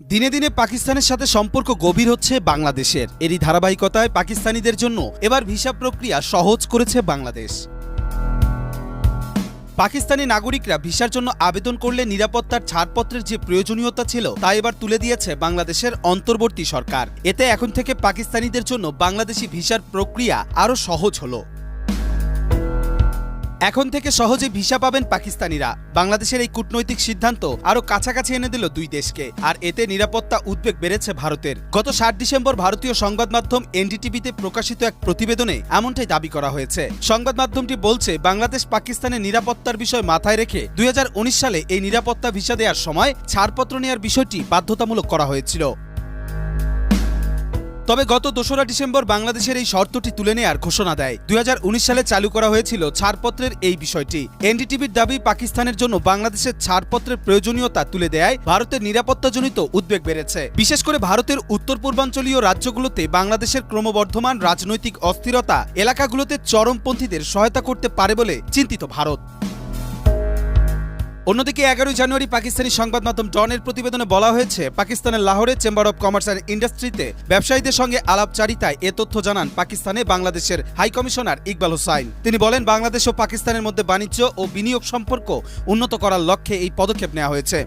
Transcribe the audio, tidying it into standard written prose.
দিনে দিনে পাকিস্তানের সাথে সম্পর্ক গভীর হচ্ছে বাংলাদেশের। এরই ধারাবাহিকতায় পাকিস্তানিদের জন্য এবার ভিসা প্রক্রিয়া সহজ করেছে বাংলাদেশ। পাকিস্তানি নাগরিকরা ভিসার জন্য আবেদন করলে নিরাপত্তার ছাড়পত্রের যে প্রয়োজনীয়তা ছিল তা এবার তুলে দিয়েছে বাংলাদেশের অন্তর্বর্তী সরকার। এতে এখন থেকে পাকিস্তানিদের জন্য বাংলাদেশি ভিসার প্রক্রিয়া আরও সহজ হলো। এখন থেকে সহজে ভিসা পাবেন পাকিস্তানিরা। বাংলাদেশের এই কূটনৈতিক সিদ্ধান্ত আরও কাছাকাছি এনে দিল দুই দেশকে, আর এতে নিরাপত্তা উদ্বেগ বেড়েছে ভারতের। গত ৭ ডিসেম্বর ভারতীয় সংবাদ মাধ্যম এনডিটিভিতে প্রকাশিত এক প্রতিবেদনে এমনটাই দাবি করা হয়েছে। সংবাদ মাধ্যমটি বলছে, বাংলাদেশ পাকিস্তানের নিরাপত্তার বিষয় মাথায় রেখে ২০১৯ সালে এই নিরাপত্তা ভিসা দেওয়ার সময় ছাড়পত্র নেওয়ার বিষয়টি বাধ্যতামূলক করা হয়েছিল। তবে গত ২রা ডিসেম্বর বাংলাদেশের এই শর্তটি তুলে নেয়ার ঘোষণা দেয়। ২০১৯ সালে চালু করা হয়েছিল ছাড়পত্রের এই বিষয়টি। এনডিটিভির দাবি, পাকিস্তানের জন্য বাংলাদেশের ছাড়পত্রের প্রয়োজনীয়তা তুলে দেয় ভারতের নিরাপত্তাজনিত উদ্বেগ বেড়েছে। বিশেষ করে ভারতের উত্তর পূর্বাঞ্চলীয় রাজ্যগুলোতে বাংলাদেশের ক্রমবর্ধমান রাজনৈতিক অস্থিরতা এলাকাগুলোতে চরমপন্থীদের সহায়তা করতে পারে বলে চিন্তিত ভারত। অন্যদিকে ১১ জানুয়ারি পাকিস্তানি সংবাদ মাধ্যম ডনের প্রতিবেদনে বলা হয়েছে, পাকিস্তানের লাহোরে চেম্বার অব কমার্স অ্যান্ড ইন্ডাস্ট্রিতে ব্যবসায়ীদের সঙ্গে আলাপচারিতায় এ তথ্য জানান পাকিস্তানে বাংলাদেশের হাই কমিশনার ইকবাল হোসাইন। তিনি বলেন, বাংলাদেশ ও পাকিস্তানের মধ্যে বাণিজ্য ও বিনিয়োগ সম্পর্ক উন্নত করার লক্ষ্যে এই পদক্ষেপ নেওয়া হয়েছে।